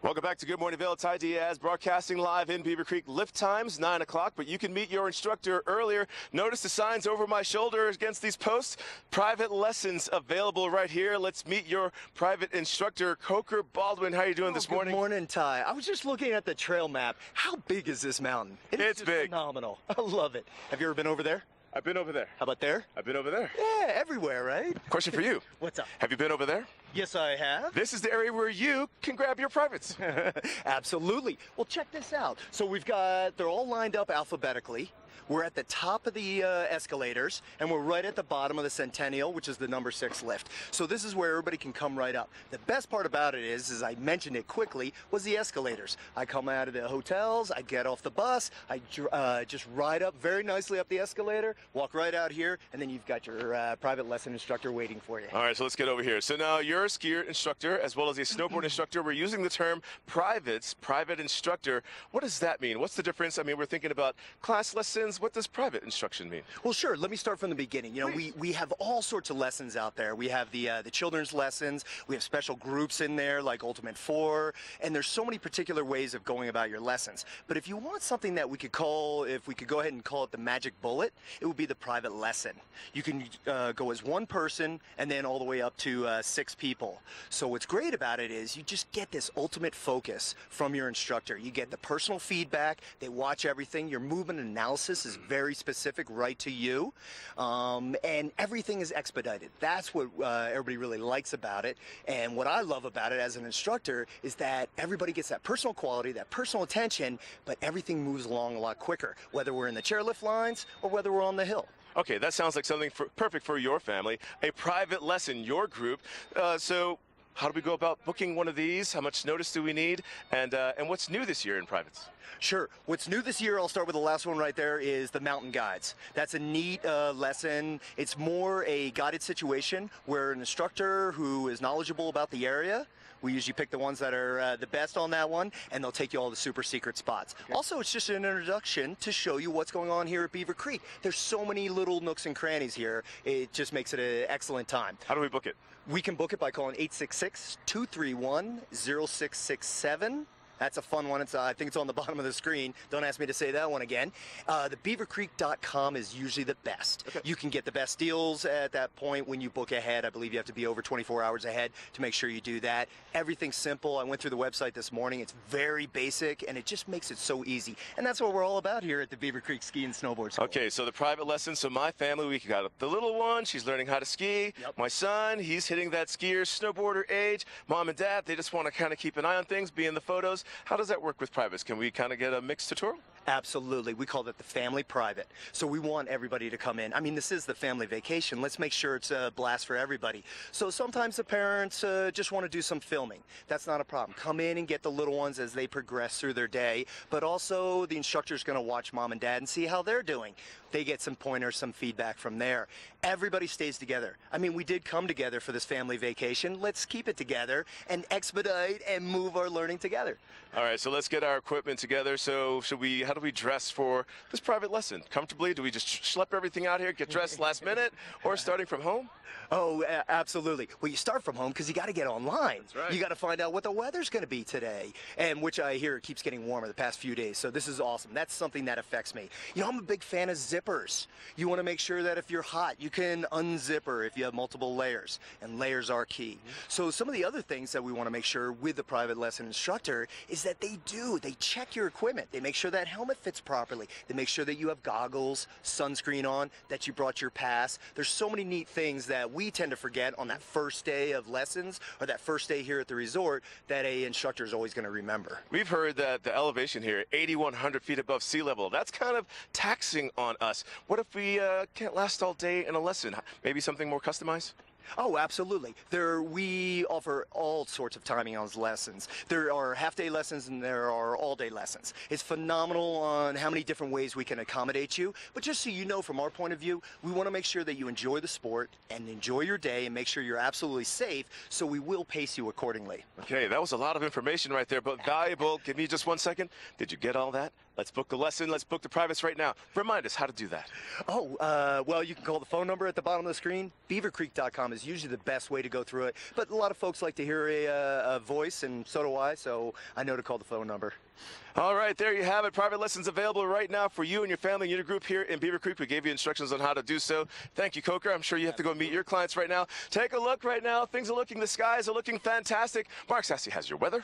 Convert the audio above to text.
Welcome back to Good Morning Vail. Ty Diaz broadcasting live in Beaver Creek. Lift times 9 o'clock, but you can meet your instructor earlier. Notice the signs over my shoulder against these posts. Private lessons available right here. Let's meet your private instructor, Coker Baldwin. How are you doing this morning? Good morning, Ty. I was just looking at the trail map. How big is this mountain? It's big. Phenomenal. I love it. Have you ever been over there? I've been over there. How about there? I've been over there. Yeah, everywhere, right? Question for you. What's up? Have you been over there? Yes, I have. This is the area where you can grab your privates. Absolutely. Well, check this out. So they're all lined up alphabetically. We're at the top of the escalators, and we're right at the bottom of the Centennial, which is the number 6 lift. So this is where everybody can come right up. The best part about it is, as I mentioned it quickly, was the escalators. I come out of the hotels, I get off the bus, I just ride up very nicely up the escalator, walk right out here, and then you've got your private lesson instructor waiting for you. All right, so let's get over here. So now you're a skier instructor as well as a snowboard instructor. We're using the term private instructor. What does that mean? What's the difference? I mean, we're thinking about class lessons. What does private instruction mean? Well, sure. Let me start from the beginning. You know, we have all sorts of lessons out there. We have the children's lessons. We have special groups in there like Ultimate 4, and there's so many particular ways of going about your lessons. But if you want something that we could call, if we could go ahead and call it the magic bullet, it would be the private lesson. You can go as one person and then all the way up to 6 people. So what's great about it is you just get this ultimate focus from your instructor. You get the personal feedback. They watch everything. Your movement analysis is very specific right to you, and everything is expedited. That's what everybody really likes about it, and what I love about it as an instructor is that everybody gets that personal quality, that personal attention, but everything moves along a lot quicker, whether we're in the chairlift lines or whether we're on the hill. Okay, that sounds like something perfect for your family, a private lesson, your group. So how do we go about booking one of these? How much notice do we need? And what's new this year in privates? Sure. What's new this year, I'll start with the last one right there, is the mountain guides. That's a neat lesson. It's more a guided situation where an instructor who is knowledgeable about the area, we usually pick the ones that are the best on that one, and they'll take you all the super secret spots. Okay. Also, it's just an introduction to show you what's going on here at Beaver Creek. There's so many little nooks and crannies here. It just makes it an excellent time. How do we book it? We can book it by calling 866-231-0667. That's a fun one. I think it's on the bottom of the screen. Don't ask me to say that one again. The beavercreek.com is usually the best. Okay. You can get the best deals at that point when you book ahead. I believe you have to be over 24 hours ahead to make sure you do that. Everything's simple. I went through the website this morning. It's very basic, and it just makes it so easy. And that's what we're all about here at the Beaver Creek Ski and Snowboard School. Okay, so the private lessons. So my family, we got the little one. She's learning how to ski. Yep. My son, he's hitting that skier, snowboarder age. Mom and dad, they just want to kind of keep an eye on things, be in the photos. How does that work with privates? Can we kind of get a mixed tutorial? Absolutely. We call that the family private. So we want everybody to come in. I mean, this is the family vacation. Let's make sure it's a blast for everybody. So sometimes the parents just want to do some filming. That's not a problem. Come in and get the little ones as they progress through their day. But also the instructor's going to watch mom and dad and see how they're doing. They get some pointers, some feedback from there. Everybody stays together. I mean, we did come together for this family vacation. Let's keep it together and expedite and move our learning together. All right, so let's get our equipment together. So how do we dress for this private lesson? Comfortably? Do we just schlep everything out here, get dressed last minute, or starting from home? Oh, absolutely. Well, you start from home because you got to get online. That's right. You got to find out what the weather's going to be today, and which I hear it keeps getting warmer the past few days. So this is awesome. That's something that affects me. You know, I'm a big fan of zippers. You want to make sure that if you're hot, you can unzipper if you have multiple layers, and layers are key. So some of the other things that we want to make sure with the private lesson instructor is that they check your equipment. They make sure that helmet fits properly. They make sure that you have goggles, sunscreen on, that you brought your pass. There's so many neat things that we tend to forget on that first day of lessons or that first day here at the resort that an instructor is always going to remember. We've heard that the elevation here, 8,100 feet above sea level, that's kind of taxing on us. What if we can't last all day in a lesson? Maybe something more customized? Oh, absolutely. We offer all sorts of timing on lessons. There are half-day lessons and there are all-day lessons. It's phenomenal on how many different ways we can accommodate you. But just so you know, from our point of view, we want to make sure that you enjoy the sport and enjoy your day and make sure you're absolutely safe, so we will pace you accordingly. Okay, that was a lot of information right there, but valuable. Give me just 1 second. Did you get all that? Let's book the lesson. Let's book the privates right now. Remind us how to do that. Well, you can call the phone number at the bottom of the screen. BeaverCreek.com is usually the best way to go through it, but a lot of folks like to hear a voice, and so do I, so I know to call the phone number. All right, there you have it. Private lessons available right now for you and your family and your group here in Beaver Creek. We gave you instructions on how to do so. Thank you, Coker. I'm sure you have to go meet your clients right now. Take a look right now. Things are looking, the skies are looking fantastic. Mark Sassy has your weather.